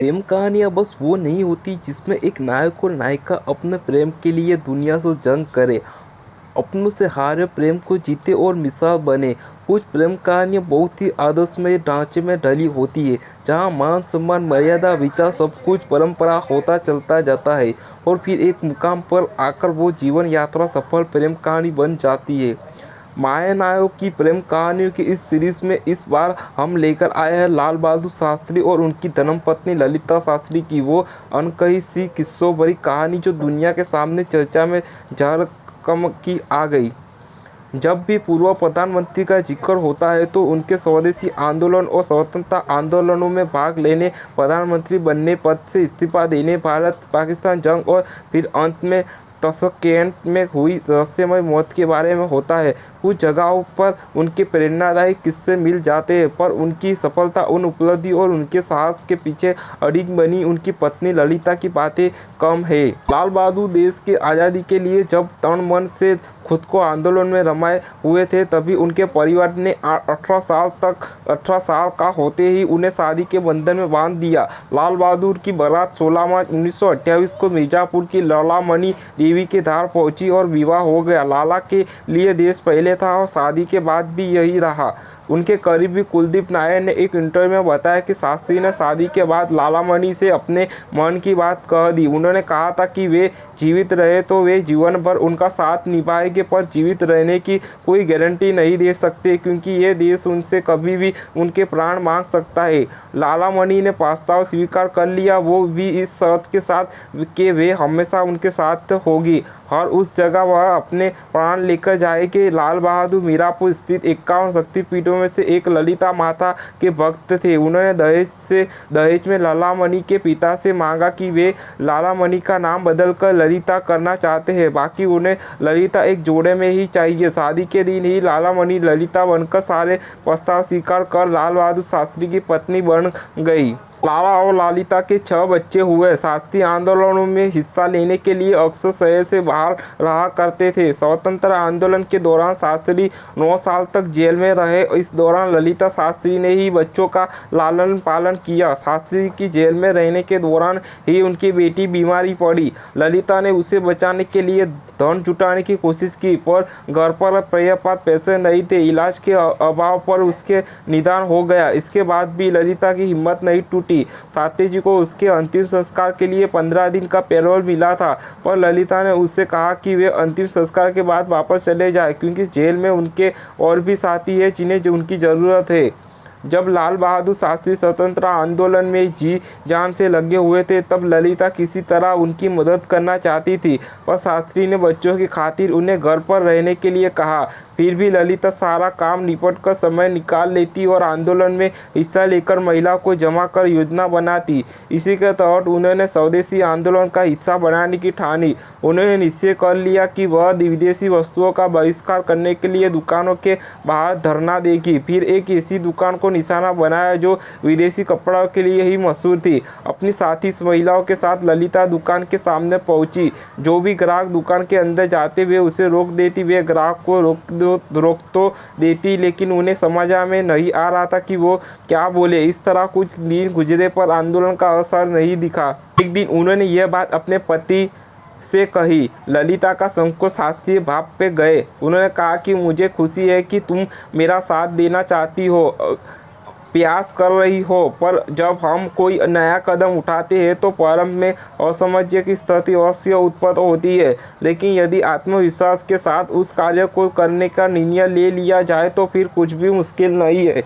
प्रेम कहानियाँ बस वो नहीं होती जिसमें एक नायक और नायिका अपने प्रेम के लिए दुनिया से जंग करे, अपनों से हारे प्रेम को जीते और मिसाल बने। कुछ प्रेम कहानियाँ बहुत ही आदर्शमय ढांचे में ढली होती है, जहाँ मान सम्मान मर्यादा विचार सब कुछ परंपरा होता चलता जाता है और फिर एक मुकाम पर आकर वो जीवन यात्रा सफल प्रेम कहानी बन जाती है। महानायकों की प्रेम कहानियों की इस सीरीज में इस बार हम लेकर आए हैं लाल बहादुर शास्त्री और उनकी धर्मपत्नी ललिता शास्त्री की वो अनकही सी किस्सों भरी कहानी जो दुनिया के सामने चर्चा में झारखम की आ गई। जब भी पूर्व प्रधानमंत्री का जिक्र होता है तो उनके स्वदेशी आंदोलन और स्वतंत्रता आंदोलनों में भाग लेने, प्रधानमंत्री बनने, पद से इस्तीफा देने, भारत पाकिस्तान जंग और फिर अंत में तस्केंट में हुई रहस्यमय मौत के बारे में होता है। कुछ जगहों पर उनके प्रेरणादायी किस्से मिल जाते हैं, पर उनकी सफलता, उन उपलब्धि और उनके साहस के पीछे अड़िग बनी उनकी पत्नी ललिता की बातें कम है। लाल बहादुर देश की आज़ादी के लिए जब तन मन से खुद को आंदोलन में रमाए हुए थे, तभी उनके परिवार ने 18 साल का होते ही उन्हें शादी के बंधन में बांध दिया। लाल बहादुर की बारात 16 मार्च 1928 को मिर्जापुर की ललामणि देवी के धार पहुंची और विवाह हो गया। लाला के लिए देश पहले था और शादी के बाद भी यही रहा। उनके करीबी कुलदीप नायर ने एक इंटरव्यू में बताया कि शास्त्री ने शादी के बाद लालामणि से अपने मन की बात कह दी। उन्होंने कहा था कि वे जीवित रहे तो वे जीवन भर उनका साथ निभाएंगे, पर जीवित रहने की कोई गारंटी नहीं दे सकते, क्योंकि ये देश उनसे कभी भी उनके प्राण मांग सकता है। लालामणि ने प्रस्ताव स्वीकार कर लिया, वो भी इस शर्त के साथ कि वे हमेशा उनके साथ होगी, हर उस जगह वह अपने प्राण लेकर जाएंगे। लाल बहादुर मीरापुर स्थित 51 शक्तिपीठों में से एक ललिता माता के भक्त थे। उन्होंने दहेज में लालामणि के पिता से मांगा कि वे लालामणि का नाम बदलकर ललिता करना चाहते हैं, बाकी उन्हें ललिता एक जोड़े में ही चाहिए। शादी के दिन ही लालामणि ललिता बनकर सारे प्रस्ताव स्वीकार कर लाल बहादुर शास्त्री की पत्नी बन गई। लाला और ललिता के 6 बच्चे हुए। शास्त्री आंदोलनों में हिस्सा लेने के लिए अक्सर शहर से बाहर रहा करते थे। स्वतंत्रता आंदोलन के दौरान शास्त्री 9 साल तक जेल में रहे। इस दौरान ललिता शास्त्री ने ही बच्चों का लालन पालन किया। शास्त्री की जेल में रहने के दौरान ही उनकी बेटी बीमारी पड़ी। ललिता ने उसे बचाने के लिए धन जुटाने की कोशिश की, पर घर पर पर्याप्त पैसे नहीं थे। इलाज के अभाव पर उसके निधन हो गया। इसके बाद भी ललिता की हिम्मत नहीं टूटी। शास्त्री जी को उसके अंतिम संस्कार के लिए 15 दिन का पैरोल मिला था, पर ललिता ने उससे कहा कि वे अंतिम संस्कार के बाद वापस चले जाए, क्योंकि जेल में उनके और भी साथी हैं जिन्हें उनकी ज़रूरत है। जब लाल बहादुर शास्त्री स्वतंत्रता आंदोलन में जी जान से लगे हुए थे, तब ललिता किसी तरह उनकी मदद करना चाहती थी, पर शास्त्री ने बच्चों की खातिर उन्हें घर पर रहने के लिए कहा। फिर भी ललिता सारा काम निपट कर समय निकाल लेती और आंदोलन में हिस्सा लेकर महिलाओं को जमा कर योजना बनाती। इसी के तहत उन्होंने स्वदेशी आंदोलन का हिस्सा बनाने की ठानी। उन्होंने निश्चय कर लिया कि वह विदेशी वस्तुओं का बहिष्कार करने के लिए दुकानों के बाहर धरना देगी। फिर एक ऐसी दुकान को निशाना बनाया जो विदेशी कपड़ों के लिए ही मशहूर थी। अपनी साथी महिलाओं के साथ ललिता दुकान के सामने पहुंची। जो भी ग्राहक दुकान के अंदर जाते वे उसे रोक देती। वे ग्राहक को रोक तो देती, लेकिन उन्हें समझ में नहीं आ रहा था कि वो क्या बोले। इस तरह कुछ दिन गुजरे पर आंदोलन का असर नहीं दिखा। एक दिन उन्होंने यह बात अपने पति से कही। ललिता का संकोच शास्त्रीय भाव पे गए। उन्होंने कहा कि मुझे खुशी है कि तुम मेरा साथ देना चाहती हो, प्रयास कर रही हो, पर जब हम कोई नया कदम उठाते हैं तो प्रारंभ में असमंजस की स्थिति अवश्य उत्पन्न होती है, लेकिन यदि आत्मविश्वास के साथ उस कार्य को करने का निर्णय ले लिया जाए तो फिर कुछ भी मुश्किल नहीं है।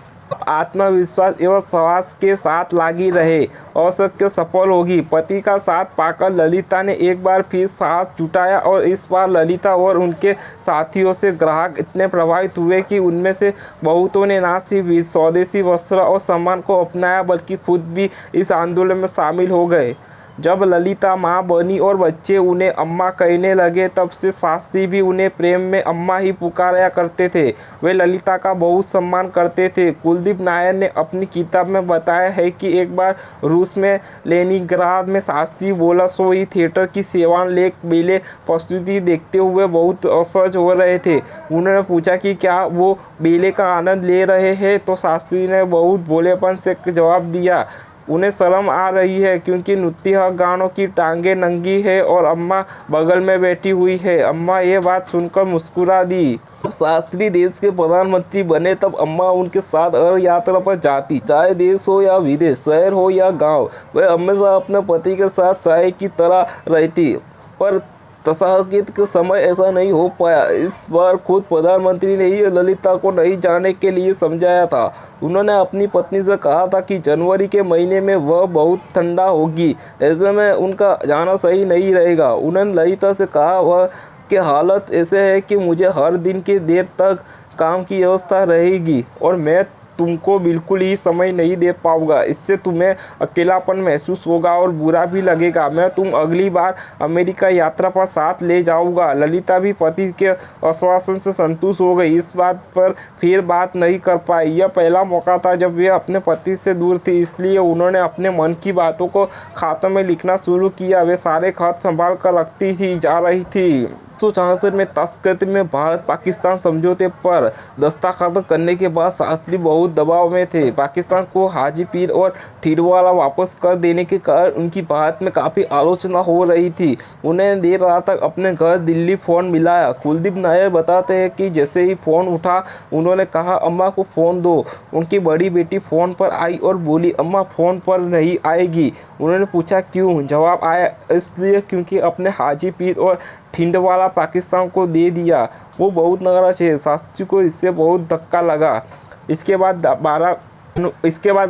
आत्मविश्वास एवं साहस के साथ लगी रहे, अवश्य सफल होगी। पति का साथ पाकर ललिता ने एक बार फिर साहस जुटाया और इस बार ललिता और उनके साथियों से ग्राहक इतने प्रभावित हुए कि उनमें से बहुतों ने न सिर्फ स्वदेशी वस्त्र और सम्मान को अपनाया, बल्कि खुद भी इस आंदोलन में शामिल हो गए। जब ललिता माँ बनी और बच्चे उन्हें अम्मा कहने लगे, तब से शास्त्री भी उन्हें प्रेम में अम्मा ही पुकारा करते थे। वे ललिता का बहुत सम्मान करते थे। कुलदीप नायर ने अपनी किताब में बताया है कि एक बार रूस में लेनिनग्राद में शास्त्री बोल्शोई थिएटर की सेवालेख बेले प्रस्तुति देखते हुए बहुत असहज हो रहे थे। उन्होंने पूछा कि क्या वो बेले का आनंद ले रहे हैं, तो शास्त्री ने बहुत भोलेपन से जवाब दिया उन्हें शर्म आ रही है क्योंकि नृत्य गानों की टांगें नंगी है और अम्मा बगल में बैठी हुई है। अम्मा ये बात सुनकर मुस्कुरा दी। जब शास्त्री देश के प्रधानमंत्री बने तब अम्मा उनके साथ हर यात्रा पर जाती, चाहे देश हो या विदेश, शहर हो या गांव। वह हमेशा अपने पति के साथ साए की तरह रहती, पर तथाकथित के समय ऐसा नहीं हो पाया। इस बार खुद प्रधानमंत्री ने ही ललिता को नहीं जाने के लिए समझाया था। उन्होंने अपनी पत्नी से कहा था कि जनवरी के महीने में वह बहुत ठंडा होगी, ऐसे में उनका जाना सही नहीं रहेगा। उन्होंने ललिता से कहा वह कि हालत ऐसे है कि मुझे हर दिन की देर तक काम की व्यवस्था रहेगी और मैं तुमको बिल्कुल ही समय नहीं दे पाऊंगा। इससे तुम्हें अकेलापन महसूस होगा और बुरा भी लगेगा। मैं तुम अगली बार अमेरिका यात्रा पर साथ ले जाऊंगा। ललिता भी पति के आश्वासन से संतुष्ट हो गई। इस बात पर फिर बात नहीं कर पाई। यह पहला मौका था जब वे अपने पति से दूर थी, इसलिए उन्होंने अपने मन की बातों को खातों में लिखना शुरू किया। वे सारे खत संभाल कर रखती ही जा रही थी। 1966 में ताशकंद में भारत पाकिस्तान समझौते पर दस्तखत करने के बाद शास्त्री बहुत दबाव में थे। पाकिस्तान को हाजी पीर और ठीडवाला वापस कर देने के कारण उनकी भारत में काफ़ी आलोचना हो रही थी। उन्हें देर रात तक अपने घर दिल्ली फ़ोन मिलाया। कुलदीप नायर बताते हैं कि जैसे ही फ़ोन उठा उन्होंने कहा अम्मा को फ़ोन दो। उनकी बड़ी बेटी फ़ोन पर आई और बोली अम्मा फ़ोन पर नहीं आएगी। उन्होंने पूछा क्यों? जवाब आया इसलिए क्योंकि अपने हाजी पीर और छिंदवाड़ा पाकिस्तान को दे दिया। वो बहुत नाराज है। शास्त्री को इससे बहुत धक्का लगा। इसके बाद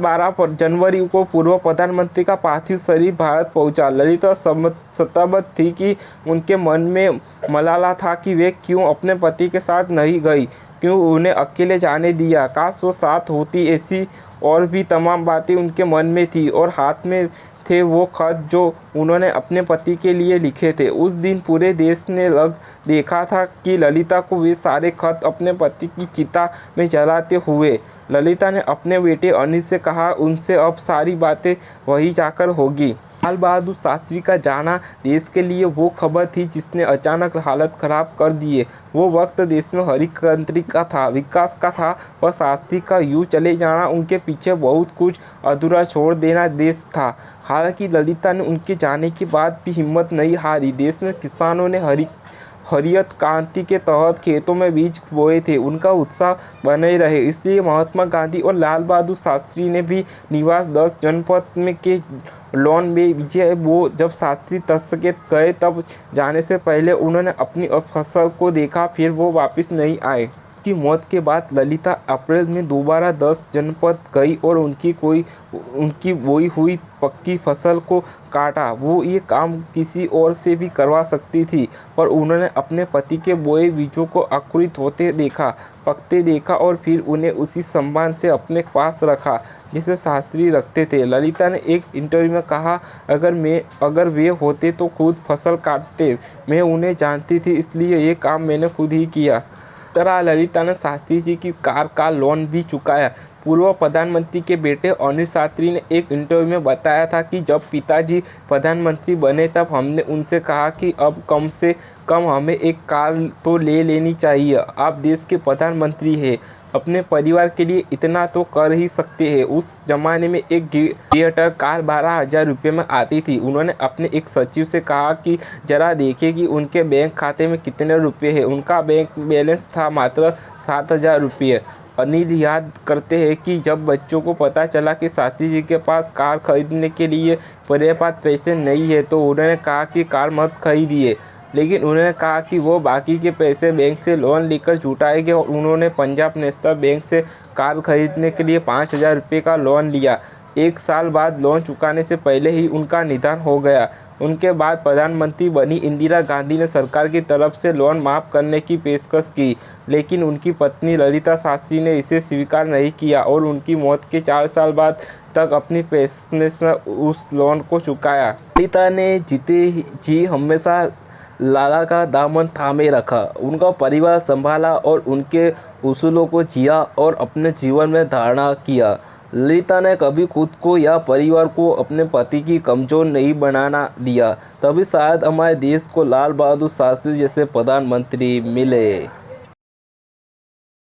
12 जनवरी को पूर्व प्रधानमंत्री का पार्थिव शरीर भारत पहुंचा। ललिता शताब्द थी कि उनके मन में मलाला था कि वे क्यों अपने पति के साथ नहीं गई, क्यों उन्हें अकेले जाने दिया। काश वो साथ होती। ऐसी और भी तमाम बातें उनके मन में थी और हाथ में थे वो खत जो उन्होंने अपने पति के लिए लिखे थे। उस दिन पूरे देश ने देखा था कि ललिता को वे सारे खत अपने पति की चिता में जलाते हुए। ललिता ने अपने बेटे अनिल से कहा उनसे अब सारी बातें वही जाकर होगी। लाल बहादुर शास्त्री का जाना देश के लिए वो खबर थी जिसने अचानक हालत खराब कर दिए। वो वक्त देश में हरिक्रांति का था, विकास का था, और शास्त्री का यूँ चले जाना उनके पीछे बहुत कुछ अधूरा छोड़ देना देश था। हालांकि ललिता ने उनके जाने के बाद भी हिम्मत नहीं हारी। देश में किसानों ने हरित क्रांति के तहत खेतों में बीज बोए थे। उनका उत्साह बने रहे, इसलिए महात्मा गांधी और लाल बहादुर शास्त्री ने भी निवास 10 जनपद में के लॉन में विजय। वो जब शास्त्री ताशकंद गए तब जाने से पहले उन्होंने अपनी फसल को देखा, फिर वो वापस नहीं आए। की मौत के बाद ललिता अप्रैल में दोबारा 10 जनपद गई और उनकी बोई हुई पक्की फसल को काटा। वो ये काम किसी और से भी करवा सकती थी, पर उन्होंने अपने पति के बोए बीजों को अंकुरित होते देखा, पकते देखा और फिर उन्हें उसी सम्मान से अपने पास रखा जिसे शास्त्री रखते थे। ललिता ने एक इंटरव्यू में कहा अगर वे होते तो खुद फसल काटते। मैं उन्हें जानती थी, इसलिए ये काम मैंने खुद ही किया। तरह ललिता ने शास्त्री जी की कार का लोन भी चुकाया। पूर्व प्रधानमंत्री के बेटे अनिल शास्त्री ने एक इंटरव्यू में बताया था कि जब पिताजी प्रधानमंत्री बने तब हमने उनसे कहा कि अब कम से कम हमें एक कार तो ले लेनी चाहिए। आप देश के प्रधानमंत्री हैं, अपने परिवार के लिए इतना तो कर ही सकते हैं। उस जमाने में एक थिएटर कार 12,000 रुपये में आती थी। उन्होंने अपने एक सचिव से कहा कि जरा देखें कि उनके बैंक खाते में कितने रुपए हैं। उनका बैंक बैलेंस था मात्र 7,000 रुपये। अनिल याद करते हैं कि जब बच्चों को पता चला कि शास्त्री जी के पास कार खरीदने के लिए पर्याप्त पैसे नहीं है तो उन्होंने कहा कि कार मत खरीदिए, लेकिन उन्होंने कहा कि वो बाकी के पैसे बैंक से लोन लेकर जुटाएंगे और उन्होंने पंजाब नेशनल बैंक से कार खरीदने के लिए 5,000 रुपये का लोन लिया। 1 साल बाद लोन चुकाने से पहले ही उनका निधन हो गया। उनके बाद प्रधानमंत्री बनी इंदिरा गांधी ने सरकार की तरफ से लोन माफ़ करने की पेशकश की, लेकिन उनकी पत्नी ललिता शास्त्री ने इसे स्वीकार नहीं किया और उनकी मौत के 4 साल बाद तक अपनी पेंशन से उस लोन को चुकाया। ललिता ने जीते जी हमेशा लाला का दामन थामे रखा, उनका परिवार संभाला और उनके उसूलों को जिया और अपने जीवन में धारणा किया। ललिता ने कभी खुद को या परिवार को अपने पति की कमजोर नहीं बनाना दिया, तभी शायद हमारे देश को लाल बहादुर शास्त्री जैसे प्रधानमंत्री मिले।